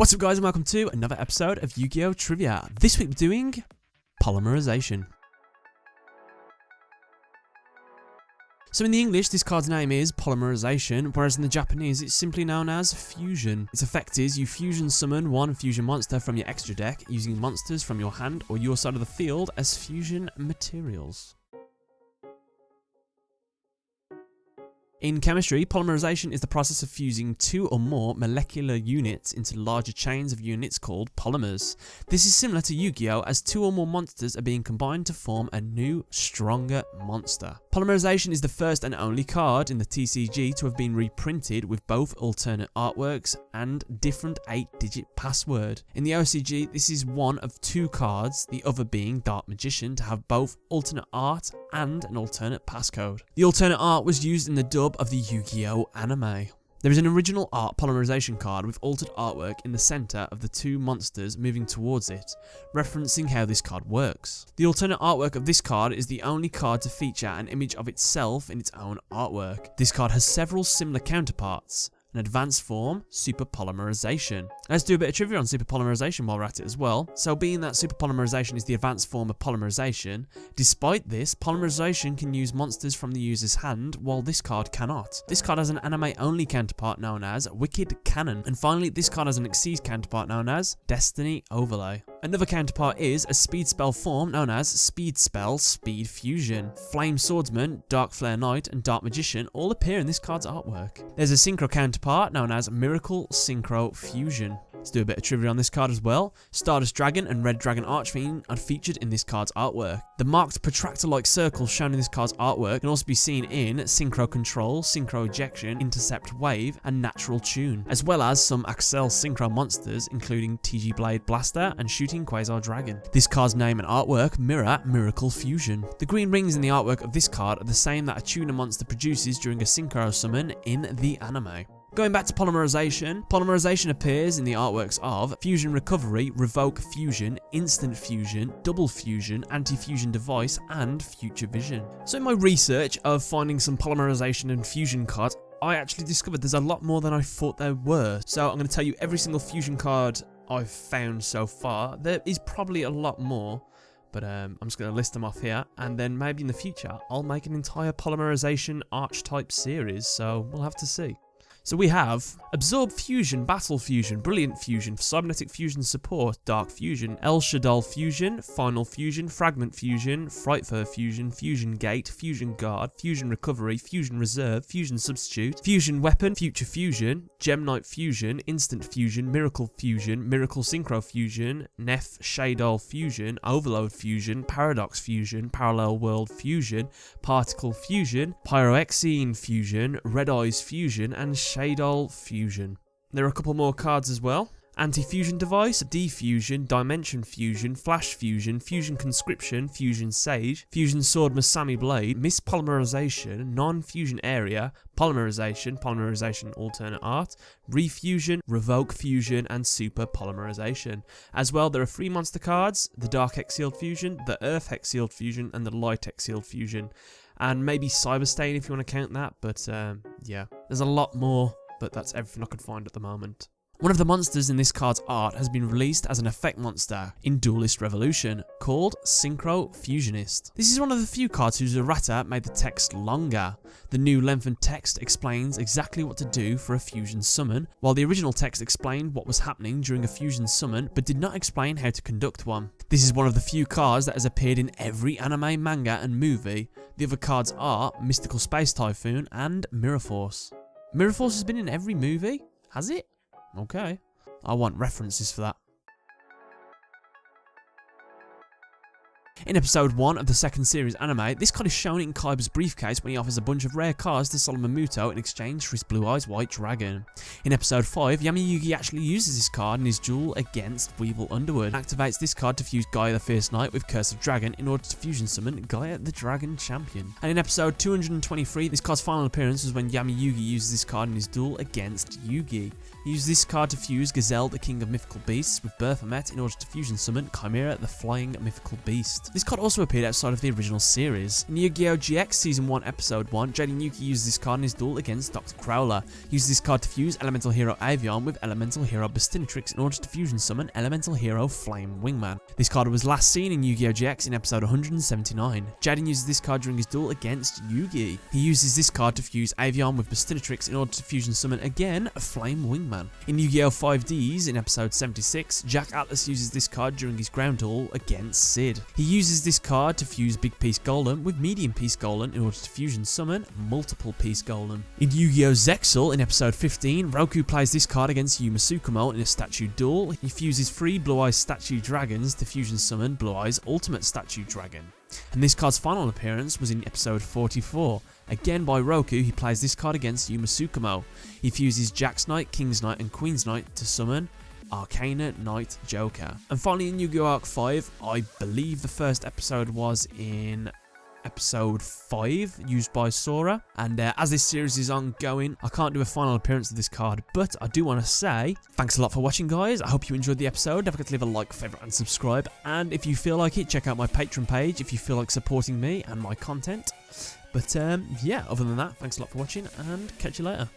What's up guys and welcome to another episode of Yu-Gi-Oh! Trivia. This week we're doing Polymerization. So in the English this card's name is Polymerization, whereas in the Japanese it's simply known as Fusion. Its effect is you fusion summon one fusion monster from your extra deck using monsters from your hand or your side of the field as fusion materials. In chemistry, polymerization is the process of fusing two or more molecular units into larger chains of units called polymers. This is similar to Yu-Gi-Oh! As two or more monsters are being combined to form a new, stronger monster. Polymerization is the first and only card in the TCG to have been reprinted with both alternate artworks and different 8-digit password. In the OCG, this is one of two cards, the other being Dark Magician, to have both alternate art and an alternate passcode. The alternate art was used in the dub of the Yu-Gi-Oh! Anime. There is an original art polymerization card with altered artwork in the centre of the two monsters moving towards it, referencing how this card works. The alternate artwork of this card is the only card to feature an image of itself in its own artwork. This card has several similar counterparts. An advanced form, super polymerization. Let's do a bit of trivia on super polymerization while we're at it as well. So being that super polymerization is the advanced form of polymerization, despite this, polymerization can use monsters from the user's hand, while this card cannot. This card has an anime only counterpart known as Wicked Cannon. And finally, this card has an Xyz counterpart known as Destiny Overlay. Another counterpart is a speed spell form known as Speed Spell Speed Fusion. Flame Swordsman, Dark Flare Knight, and Dark Magician all appear in this card's artwork. There's a synchro counterpart known as Miracle Synchro Fusion. Let's do a bit of trivia on this card as well. Stardust Dragon and Red Dragon Archfiend are featured in this card's artwork. The marked protractor-like circles shown in this card's artwork can also be seen in Synchro Control, Synchro Ejection, Intercept Wave, and Natural Tune, as well as some Accel Synchro monsters including TG Blade Blaster and Shooting Quasar Dragon. This card's name and artwork mirror Miracle Fusion. The green rings in the artwork of this card are the same that a tuner monster produces during a Synchro summon in the anime. Going back to polymerization, polymerization appears in the artworks of Fusion Recovery, Revoke Fusion, Instant Fusion, Double Fusion, Anti-Fusion Device, and Future Vision. So in my research of finding some polymerization and fusion cards, I actually discovered there's a lot more than I thought there were. So I'm going to tell you every single fusion card I've found so far. There is probably a lot more, but I'm just going to list them off here, and then maybe in the future I'll make an entire polymerization archetype series, so we'll have to see. So we have Absorb Fusion, Battle Fusion, Brilliant Fusion, Cybernetic Fusion Support, Dark Fusion, El Shaddai Fusion, Final Fusion, Fragment Fusion, Frightfur Fusion, Fusion Gate, Fusion Guard, Fusion Recovery, Fusion Reserve, Fusion Substitute, Fusion Weapon, Future Fusion, Gem Knight Fusion, Instant Fusion, Miracle Fusion, Miracle Synchro Fusion, Neph Shaddai Fusion, Overload Fusion, Paradox Fusion, Parallel World Fusion, Particle Fusion, Pyroxene Fusion, Red Eyes Fusion, and Shaddai Fusion. There are a couple more cards as well. Anti-Fusion Device, Defusion, Dimension Fusion, Flash Fusion, Fusion Conscription, Fusion Sage, Fusion Sword Masami Blade, Mispolymerization, Non-Fusion Area, Polymerization, Polymerization Alternate Art, Refusion, Revoke Fusion, and Super Polymerization. As well, there are 3 monster cards, the Dark Hex-Sealed Fusion, the Earth Hex-Sealed Fusion, and the Light Hex-Sealed Fusion. And maybe Cyberstain if you want to count that, but yeah. There's a lot more, but that's everything I could find at the moment. One of the monsters in this card's art has been released as an effect monster in Duelist Revolution, called Synchro Fusionist. This is one of the few cards whose errata made the text longer. The new lengthened text explains exactly what to do for a fusion summon, while the original text explained what was happening during a fusion summon, but did not explain how to conduct one. This is one of the few cards that has appeared in every anime, manga, and movie. The other cards are Mystical Space Typhoon and Mirror Force. Mirror Force has been in every movie? Has it? Okay. I want references for that. In episode 1 of the second series anime, this card is shown in Kaiba's briefcase when he offers a bunch of rare cards to Solomon Muto in exchange for his Blue Eyes White Dragon. In episode 5, Yugioh actually uses this card in his duel against Weevil Underwood, and activates this card to fuse Gaia the Fierce Knight with Curse of Dragon in order to fusion summon Gaia the Dragon Champion. And in episode 223, this card's final appearance was when Yugioh uses this card in his duel against Yugi. He used this card to fuse Gazelle, the King of Mythical Beasts, with Baphomet in order to fusion summon Chimera, the Flying Mythical Beast. This card also appeared outside of the original series. In Yu-Gi-Oh! GX Season 1 Episode 1, Jaden Yuki used this card in his duel against Dr. Crowler. He used this card to fuse Elemental Hero Avion with Elemental Hero Bastinatrix in order to fusion summon Elemental Hero Flame Wingman. This card was last seen in Yu-Gi-Oh! GX in episode 179. Jaden uses this card during his duel against Yugi. He uses this card to fuse Avion with Bastinatrix in order to fusion summon again Flame Wingman. In Yu-Gi-Oh! 5Ds in episode 76, Jack Atlas uses this card during his ground duel against Sid. He uses this card to fuse Big Piece Golem with Medium Piece Golem in order to fusion summon Multiple Piece Golem. In Yu-Gi-Oh! Zexal in episode 15, Roku plays this card against Yuma Tsukumo in a statue duel. He fuses 3 Blue Eyes Statue Dragons to fusion summon Blue Eyes Ultimate Statue Dragon. And this card's final appearance was in episode 44. Again by Roku, he plays this card against Yuma Tsukumo. He fuses Jack's Knight, King's Knight and Queen's Knight to summon Arcana Knight Joker. And finally in Yu-Gi-Oh! Arc 5, I believe the first episode was in episode 5, used by Sora. And as this series is ongoing, I can't do a final appearance of this card, but I do want to say thanks a lot for watching, guys. I hope you enjoyed the episode. Don't forget to leave a like, favourite and subscribe, and if you feel like it, check out my Patreon page if you feel like supporting me and my content. But yeah, other than that, thanks a lot for watching and catch you later.